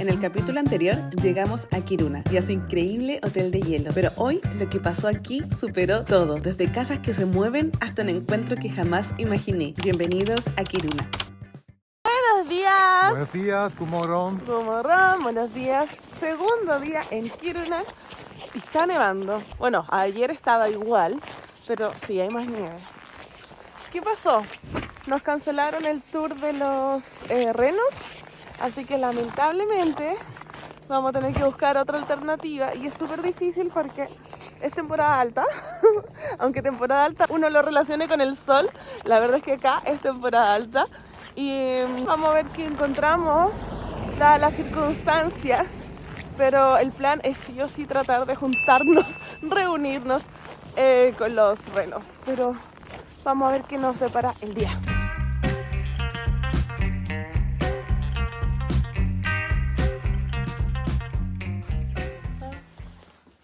En el capítulo anterior llegamos a Kiruna y a su increíble hotel de hielo, pero hoy lo que pasó aquí superó todo, desde casas que se mueven hasta un encuentro que jamás imaginé. Bienvenidos a Kiruna. Buenos días. Buenos días, god morgon. God morgon, buenos días. Segundo día en Kiruna y está nevando. Bueno, ayer estaba igual, pero sí, hay más nieve. ¿Qué pasó? Nos cancelaron el tour de los renos, así que lamentablemente vamos a tener que buscar otra alternativa y es súper difícil porque es temporada alta. Aunque temporada alta uno lo relacione con el sol, la verdad es que acá es temporada alta y vamos a ver qué encontramos dadas las circunstancias, pero el plan es sí o sí tratar de juntarnos, reunirnos con los renos, pero vamos a ver qué nos depara el día.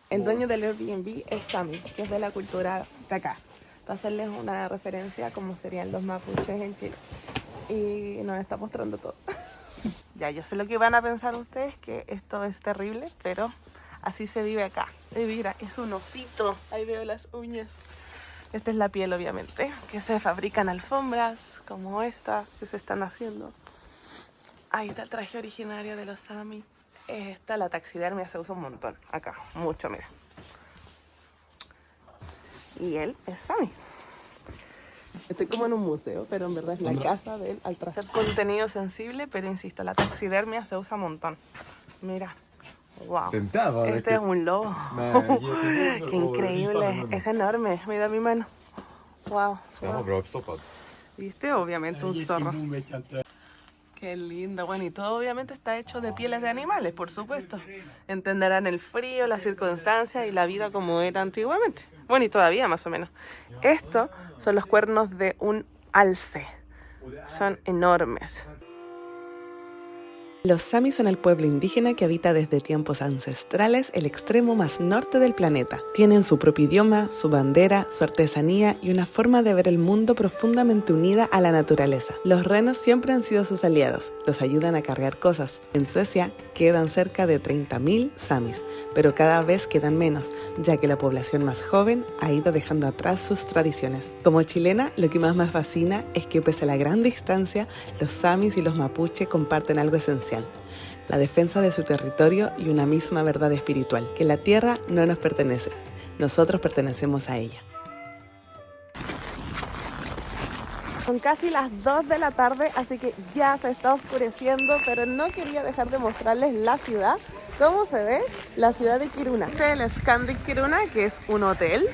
El dueño del Airbnb es Sami, que es de la cultura de acá. Para hacerles una referencia a cómo serían los mapuches en Chile. Y nos está mostrando todo. Ya, yo sé lo que van a pensar ustedes, que esto es terrible, pero así se vive acá. Y mira, es un osito. Ahí veo las uñas. Esta es la piel, obviamente, que se fabrican alfombras como esta que se están haciendo. Ahí está el traje originario de los Sami. La taxidermia se usa un montón acá, mucho, mira. Y él es Sami. Estoy como en un museo, pero en verdad es la casa de él al traje. Es contenido sensible, pero insisto, la taxidermia se usa un montón. Mira. Wow. Este es un lobo. Qué increíble. Es enorme. Mira mi mano. Wow. ¿Viste? Obviamente un zorro. Qué lindo. Bueno, y todo obviamente está hecho de pieles de animales, por supuesto. Entenderán el frío, las circunstancias y la vida como era antiguamente. Bueno, y todavía más o menos. Estos son los cuernos de un alce. Son enormes. Los Sami son el pueblo indígena que habita desde tiempos ancestrales el extremo más norte del planeta. Tienen su propio idioma, su bandera, su artesanía y una forma de ver el mundo profundamente unida a la naturaleza. Los renos siempre han sido sus aliados, los ayudan a cargar cosas. En Suecia quedan cerca de 30.000 Samis, pero cada vez quedan menos, ya que la población más joven ha ido dejando atrás sus tradiciones. Como chilena, lo que más me fascina es que pese a la gran distancia, los Samis y los mapuche comparten algo esencial. La defensa de su territorio y una misma verdad espiritual, que la tierra no nos pertenece, nosotros pertenecemos a ella. Son casi las 2 de la tarde, así que ya se está oscureciendo, pero no quería dejar de mostrarles la ciudad, cómo se ve la ciudad de Kiruna. Este es el Scandic Kiruna, que es un hotel.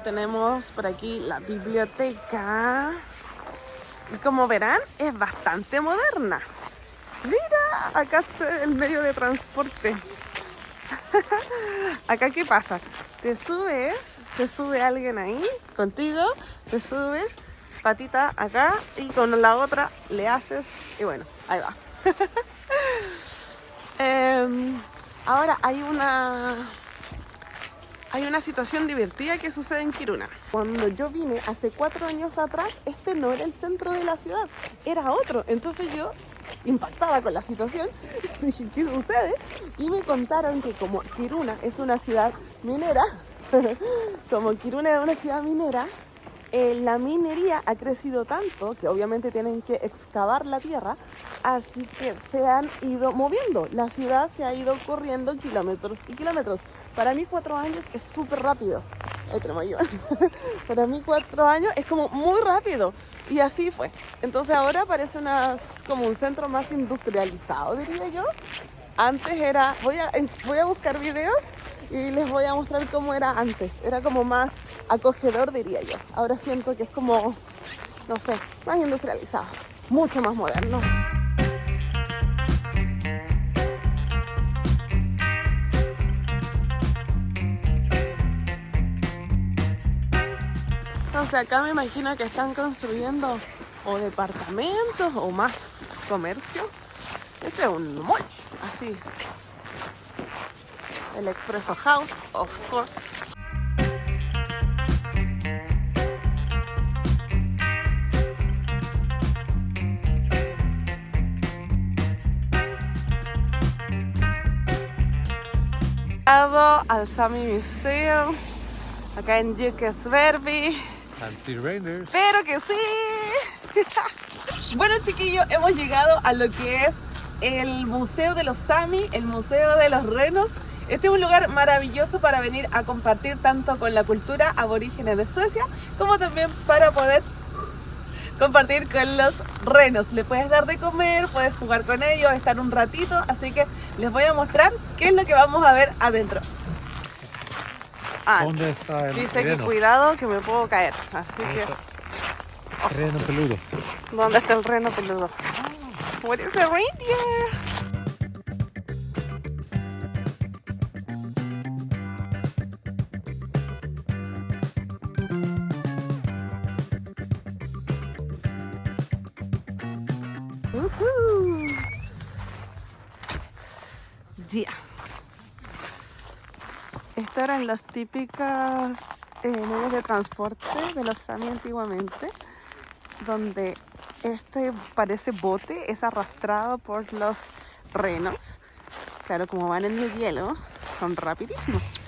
Tenemos por aquí la biblioteca y como verán es bastante moderna. Mira, acá está el medio de transporte. Acá, ¿qué pasa? Te subes, se sube alguien ahí contigo, te subes, patita acá y con la otra le haces y bueno, ahí va. Ahora hay una situación divertida que sucede en Kiruna. Cuando yo vine hace 4 años atrás, este no era el centro de la ciudad, era otro. Entonces yo, impactada con la situación, dije, ¿qué sucede? Y me contaron que como Kiruna es una ciudad minera, la minería ha crecido tanto que obviamente tienen que excavar la tierra, así que se han ido moviendo. La ciudad se ha ido corriendo kilómetros y kilómetros. Para mí 4 años es súper rápido. Para mí 4 años es como muy rápido. Y así fue. Entonces ahora parece como un centro más industrializado, diría yo. Antes era... Voy a buscar videos y les voy a mostrar cómo era antes. Era como más acogedor, diría yo. Ahora siento que es como, no sé, más industrializado. Mucho más moderno. Entonces acá me imagino que están construyendo o departamentos o más comercio. Este es un mall, así. El Expresso House, of course. llegado al Sami Museum, acá en Jukkasjärvi. Fancy Raiders. ¡Pero que sí! Bueno, chiquillos, hemos llegado a lo que es el Museo de los Sami, el Museo de los Renos. Este es un lugar maravilloso para venir a compartir tanto con la cultura aborígene de Suecia, como también para poder compartir con los renos. Le puedes dar de comer, puedes jugar con ellos, estar un ratito, así que les voy a mostrar qué es lo que vamos a ver adentro. ¿Dónde está el Dice que reno? cuidado que me puedo caer, así que... Reno peludo. ¿Dónde está el reno peludo? What is a reindeer? Yeah. Estos eran los típicos medios de transporte de los Sami antiguamente, donde este parece bote es arrastrado por los renos. Claro, como van en el hielo, son rapidísimos.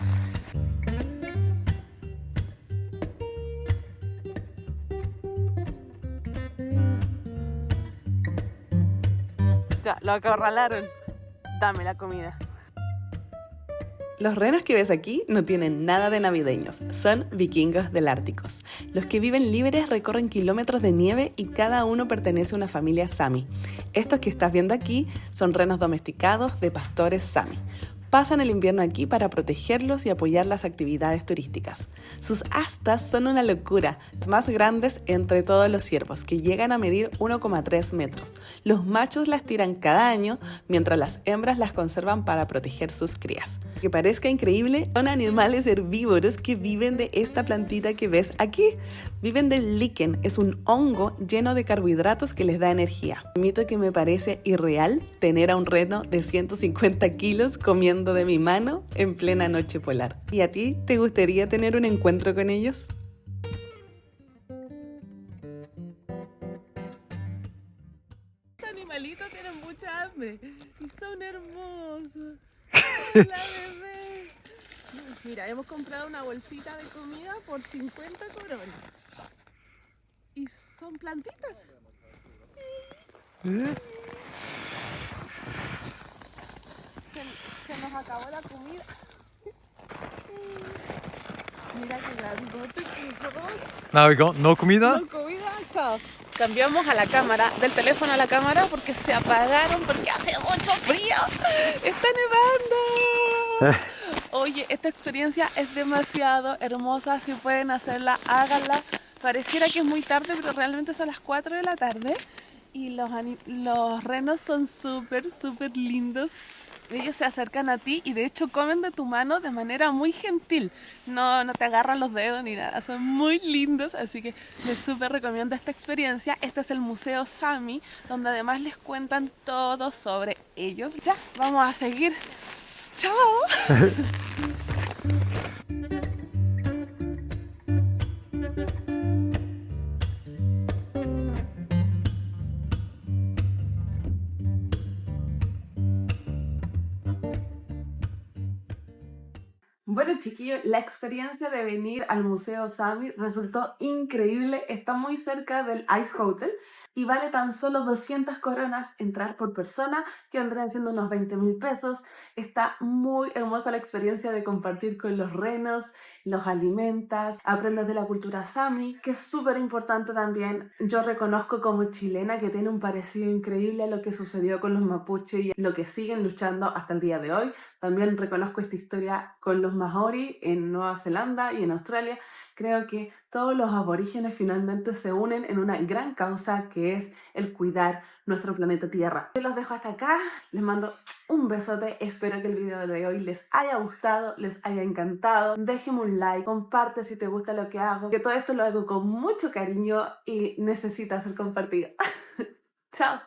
Ya, lo acorralaron. Dame la comida. Los renos que ves aquí no tienen nada de navideños, son vikingos del Ártico. Los que viven libres recorren kilómetros de nieve y cada uno pertenece a una familia Sami. Estos que estás viendo aquí son renos domesticados de pastores Sami. Pasan el invierno aquí para protegerlos y apoyar las actividades turísticas. Sus astas son una locura, las más grandes entre todos los ciervos, que llegan a medir 1,3 metros. Los machos las tiran cada año, mientras las hembras las conservan para proteger sus crías. Que parezca increíble, son animales herbívoros que viven de esta plantita que ves aquí. Viven del líquen, es un hongo lleno de carbohidratos que les da energía. Admito que me parece irreal tener a un reno de 150 kilos comiendo de mi mano en plena noche polar. ¿Y a ti te gustaría tener un encuentro con ellos? Estos animalitos tienen mucha hambre y son hermosos. Hola, bebé. Mira, hemos comprado una bolsita de comida por 50 coronas. Y son plantitas. Se nos acabó la comida. Mira qué grandote que son. Now we got no comida? No comida, chao. Cambiamos a la cámara, del teléfono a la cámara porque se apagaron, porque hace mucho frío. ¡Está nevando! Oye, esta experiencia es demasiado hermosa. Si pueden hacerla, háganla. Pareciera que es muy tarde, pero realmente son las 4 de la tarde. Y los renos son súper, súper lindos. Ellos se acercan a ti y de hecho comen de tu mano de manera muy gentil. No te agarran los dedos ni nada. Son muy lindos, así que les súper recomiendo esta experiencia. Este es el Museo Sami, donde además les cuentan todo sobre ellos. Ya, vamos a seguir. ¡Chao! Bueno, chiquillos, la experiencia de venir al Museo Sami resultó increíble. Está muy cerca del Ice Hotel y vale tan solo 200 coronas entrar por persona, que vendrían siendo unos 20.000 pesos. Está muy hermosa la experiencia de compartir con los renos, los alimentas, aprendes de la cultura Sami, que es súper importante también. Yo reconozco como chilena que tiene un parecido increíble a lo que sucedió con los mapuche y lo que siguen luchando hasta el día de hoy. También reconozco esta historia con los maori en Nueva Zelanda y en Australia. Creo que todos los aborígenes finalmente se unen en una gran causa que es el cuidar nuestro planeta Tierra. Yo los dejo hasta acá, les mando un besote, espero que el video de hoy les haya gustado, les haya encantado. Déjenme un like, comparte si te gusta lo que hago, que todo esto lo hago con mucho cariño y necesita ser compartido. Chao.